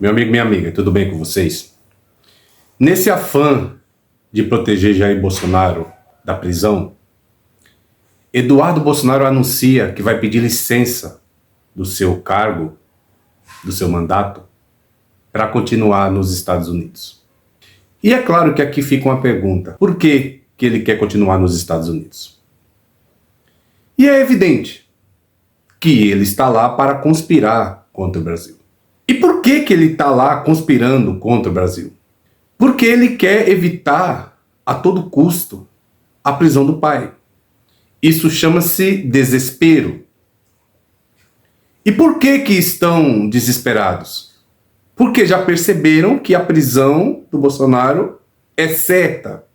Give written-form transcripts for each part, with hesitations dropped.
Meu amigo, minha amiga, tudo bem com vocês? Nesse afã de proteger Jair Bolsonaro da prisão, Eduardo Bolsonaro anuncia que vai pedir licença do seu cargo, do seu mandato, para continuar nos Estados Unidos. E é claro que aqui fica uma pergunta: por que ele quer continuar nos Estados Unidos? E é evidente que ele está lá para conspirar contra o Brasil. E por que ele está lá conspirando contra o Brasil? Porque ele quer evitar a todo custo a prisão do pai. Isso chama-se desespero. E por que estão desesperados? Porque já perceberam que a prisão do Bolsonaro é certa.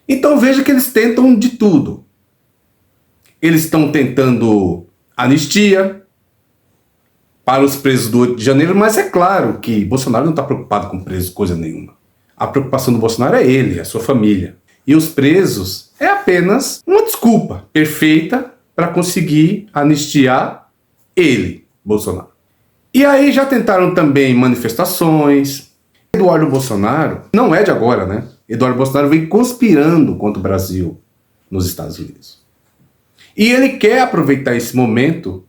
Então veja que eles tentam de tudo. Eles estão tentando anistia para os presos do 8 de janeiro, mas é claro que Bolsonaro não está preocupado com presos, coisa nenhuma. A preocupação do Bolsonaro é ele, a sua família. E os presos é apenas uma desculpa perfeita para conseguir anistiar ele, Bolsonaro. E aí já tentaram também manifestações. Eduardo Bolsonaro, não é de agora, né? Eduardo Bolsonaro vem conspirando contra o Brasil nos Estados Unidos. E ele quer aproveitar esse momento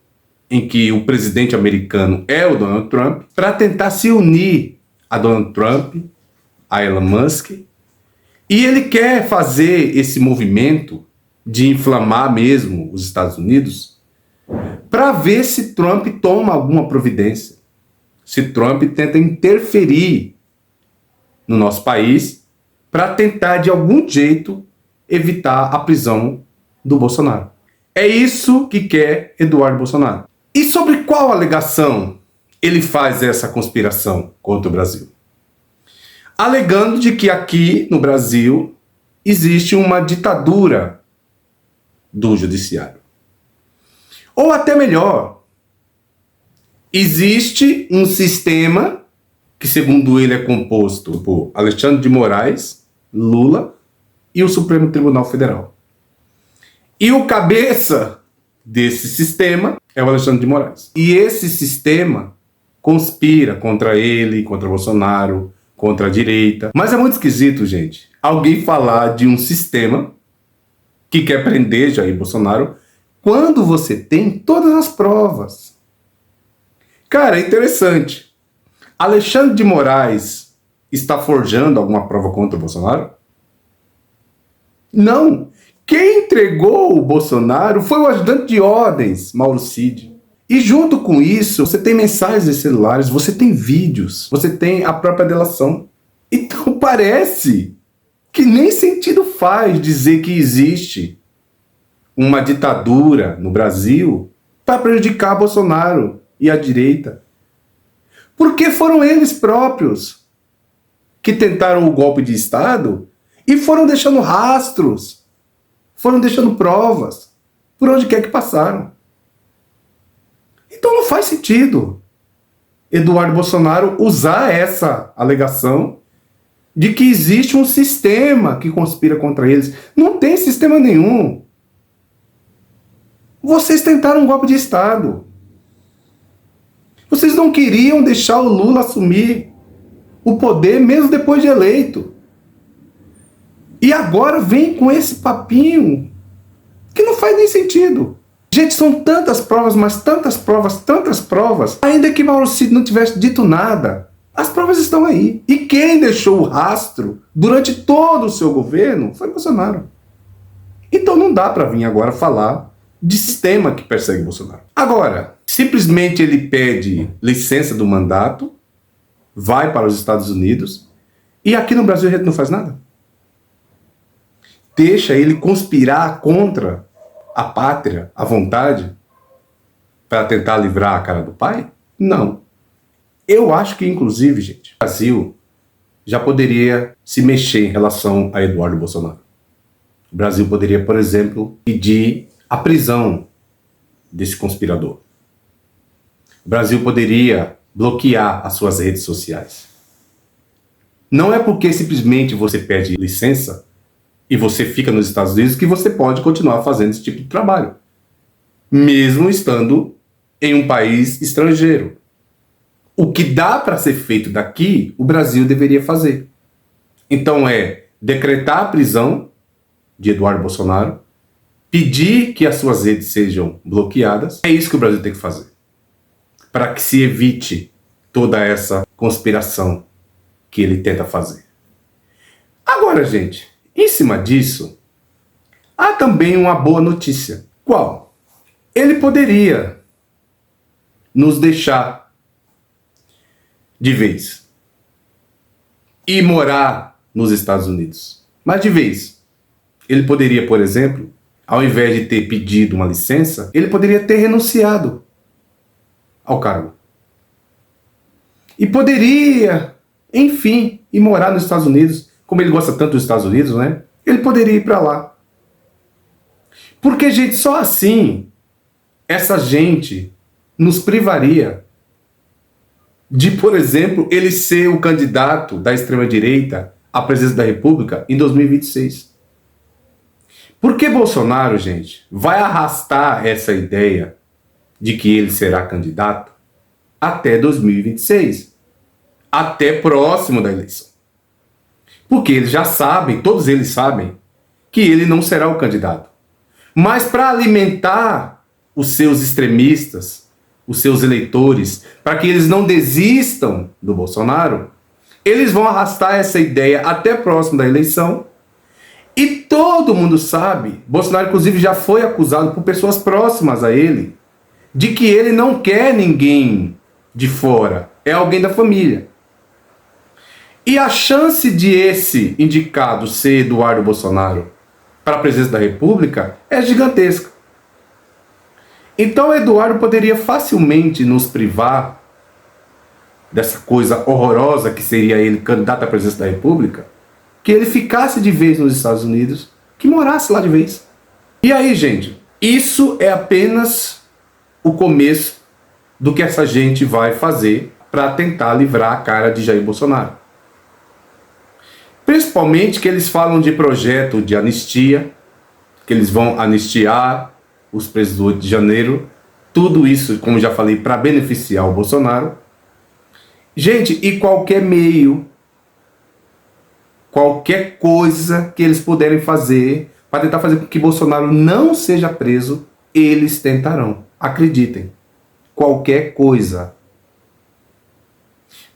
em que o presidente americano é o Donald Trump, para tentar se unir a Donald Trump, a Elon Musk, e ele quer fazer esse movimento de inflamar mesmo os Estados Unidos para ver se Trump toma alguma providência, se Trump tenta interferir no nosso país para tentar de algum jeito evitar a prisão do Bolsonaro. É isso que quer Eduardo Bolsonaro. E sobre qual alegação ele faz essa conspiração contra o Brasil? Alegando de que aqui no Brasil existe uma ditadura do judiciário. Ou até melhor, existe um sistema que, segundo ele, é composto por Alexandre de Moraes, Lula e o Supremo Tribunal Federal. E o cabeça desse sistema é o Alexandre de Moraes. E esse sistema conspira contra ele, contra Bolsonaro, contra a direita. Mas é muito esquisito, gente, alguém falar de um sistema que quer prender Jair Bolsonaro quando você tem todas as provas. Cara, é interessante. Alexandre de Moraes está forjando alguma prova contra o Bolsonaro? Não. Quem entregou o Bolsonaro foi o ajudante de ordens, Mauro Cid. E junto com isso, você tem mensagens de celulares, você tem vídeos, você tem a própria delação. Então parece que nem sentido faz dizer que existe uma ditadura no Brasil para prejudicar Bolsonaro e a direita. Porque foram eles próprios que tentaram o golpe de Estado e foram deixando rastros. Foram deixando provas por onde quer que passaram. Então não faz sentido Eduardo Bolsonaro usar essa alegação de que existe um sistema que conspira contra eles. Não tem sistema nenhum. Vocês tentaram um golpe de Estado. Vocês não queriam deixar o Lula assumir o poder mesmo depois de eleito. E agora vem com esse papinho que não faz nem sentido. Gente, são tantas provas, mas tantas provas. Ainda que Mauro Cid não tivesse dito nada, as provas estão aí. E quem deixou o rastro durante todo o seu governo foi Bolsonaro. Então não dá para vir agora falar de sistema que persegue Bolsonaro. Agora, simplesmente ele pede licença do mandato, vai para os Estados Unidos, e aqui no Brasil a gente não faz nada. Deixa ele conspirar contra a pátria, a vontade, para tentar livrar a cara do pai? Não. Eu acho que, inclusive, gente, o Brasil já poderia se mexer em relação a Eduardo Bolsonaro. O Brasil poderia, por exemplo, pedir a prisão desse conspirador. O Brasil poderia bloquear as suas redes sociais. Não é porque simplesmente você pede licença e você fica nos Estados Unidos que você pode continuar fazendo esse tipo de trabalho, mesmo estando em um país estrangeiro. o que dá para ser feito daqui, o Brasil deveria fazer. Então decretar a prisão de Eduardo Bolsonaro, pedir que as suas redes sejam bloqueadas. É isso que o Brasil tem que fazer, para que se evite toda essa conspiração que ele tenta fazer. Agora, gente, em cima disso, há também uma boa notícia. Qual? Ele poderia nos deixar de vez e morar nos Estados Unidos. Mas de vez. Ele poderia, por exemplo, ao invés de ter pedido uma licença, ele poderia ter renunciado ao cargo. E poderia, enfim, ir morar nos Estados Unidos. Como ele gosta tanto dos Estados Unidos, né? Ele poderia ir para lá. Porque, gente, só assim essa gente nos privaria de, por exemplo, ele ser o candidato da extrema-direita à presidência da República em 2026. Porque Bolsonaro, gente, vai arrastar essa ideia de que ele será candidato até 2026, até próximo da eleição. Porque eles já sabem, todos eles sabem, que ele não será o candidato. Mas para alimentar os seus extremistas, os seus eleitores, para que eles não desistam do Bolsonaro, eles vão arrastar essa ideia até próximo da eleição. E todo mundo sabe, Bolsonaro inclusive já foi acusado por pessoas próximas a ele, de que ele não quer ninguém de fora, é alguém da família. E a chance de esse indicado ser Eduardo Bolsonaro para a presidência da República é gigantesca. Então Eduardo poderia facilmente nos privar dessa coisa horrorosa que seria ele candidato à presidência da República, que ele ficasse de vez nos Estados Unidos, que morasse lá de vez. E aí, gente, isso é apenas o começo do que essa gente vai fazer para tentar livrar a cara de Jair Bolsonaro. Principalmente que eles falam de projeto de anistia, que eles vão anistiar os presos do 8 de janeiro, tudo isso, como já falei, para beneficiar o Bolsonaro. Gente, e qualquer meio, qualquer coisa que eles puderem fazer para tentar fazer com que Bolsonaro não seja preso, eles tentarão. Acreditem. Qualquer coisa.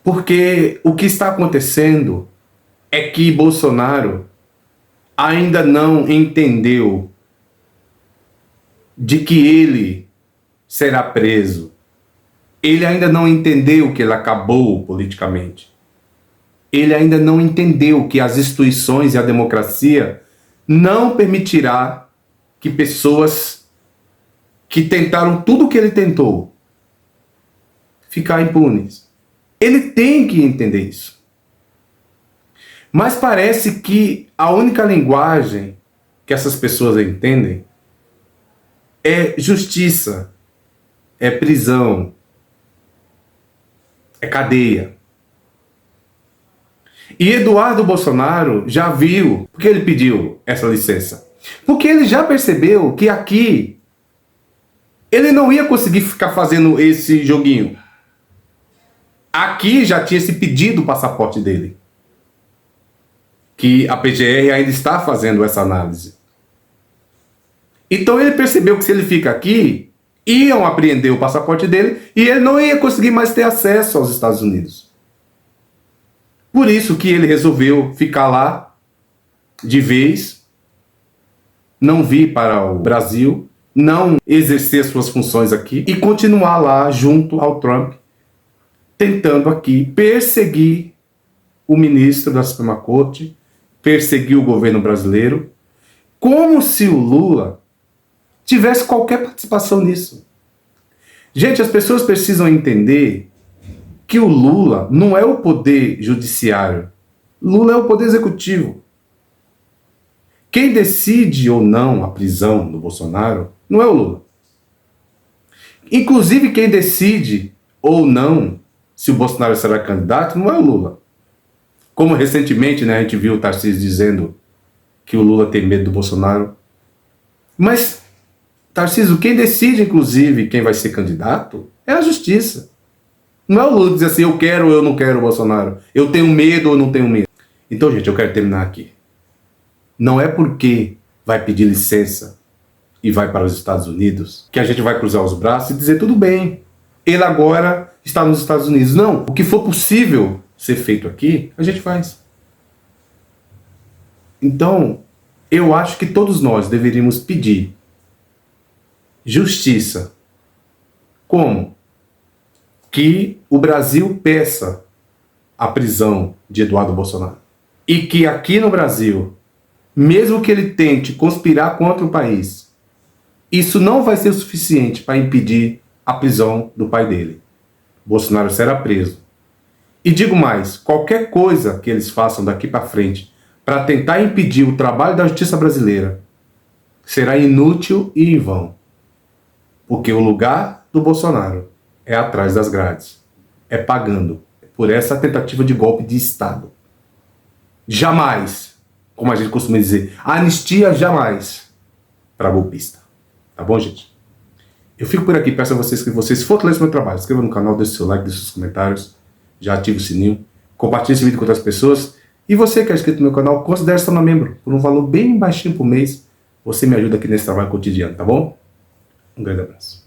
Porque o que está acontecendo é que Bolsonaro ainda não entendeu de que ele será preso. Ele ainda não entendeu que ele acabou politicamente. Ele ainda não entendeu que as instituições e a democracia não permitirá que pessoas que tentaram tudo o que ele tentou ficar impunes. Ele tem que entender isso. Mas parece que a única linguagem que essas pessoas entendem é justiça, é prisão, é cadeia. E Eduardo Bolsonaro já viu, porque ele pediu essa licença. Porque ele já percebeu que aqui ele não ia conseguir ficar fazendo esse joguinho. Aqui já tinha se pedido o passaporte dele. Que a PGR ainda está fazendo essa análise. Então ele percebeu que se ele fica aqui, iam apreender o passaporte dele e ele não ia conseguir mais ter acesso aos Estados Unidos. Por isso que ele resolveu ficar lá de vez, não vir para o Brasil, não exercer suas funções aqui e continuar lá junto ao Trump, tentando aqui perseguir o ministro da Suprema Corte, perseguir o governo brasileiro, como se o Lula tivesse qualquer participação nisso. Gente, as pessoas precisam entender que o Lula não é o poder judiciário. Lula é o poder executivo. Quem decide ou não a prisão do Bolsonaro não é o Lula. Inclusive, quem decide ou não se o Bolsonaro será candidato não é o Lula. Como recentemente, né, a gente viu o Tarcísio dizendo que o Lula tem medo do Bolsonaro. Mas, Tarcísio, quem decide, inclusive, quem vai ser candidato é a justiça. Não é o Lula dizer assim, eu quero ou eu não quero o Bolsonaro. Eu tenho medo ou não tenho medo. Então, gente, eu quero terminar aqui. Não é porque vai pedir licença e vai para os Estados Unidos que a gente vai cruzar os braços e dizer tudo bem. Ele agora está nos Estados Unidos. Não, o que for possível ser feito aqui, a gente faz. Então, eu acho que todos nós deveríamos pedir justiça. Como? Que o Brasil peça a prisão de Eduardo Bolsonaro. E que aqui no Brasil, mesmo que ele tente conspirar contra o país, isso não vai ser o suficiente para impedir a prisão do pai dele. Bolsonaro será preso. E digo mais, qualquer coisa que eles façam daqui para frente para tentar impedir o trabalho da justiça brasileira será inútil e em vão. Porque o lugar do Bolsonaro é atrás das grades. É pagando por essa tentativa de golpe de Estado. Jamais, como a gente costuma dizer, anistia jamais para golpista. Tá bom, gente? Eu fico por aqui, peço a vocês que vocês fortaleçam o meu trabalho. Se inscreva no canal, deixe seu like, deixe seus comentários, já ative o sininho, compartilhe esse vídeo com outras pessoas. E você que é inscrito no meu canal, considere se tornar membro por um valor bem baixinho por mês. Você me ajuda aqui nesse trabalho cotidiano, tá bom? Um grande abraço.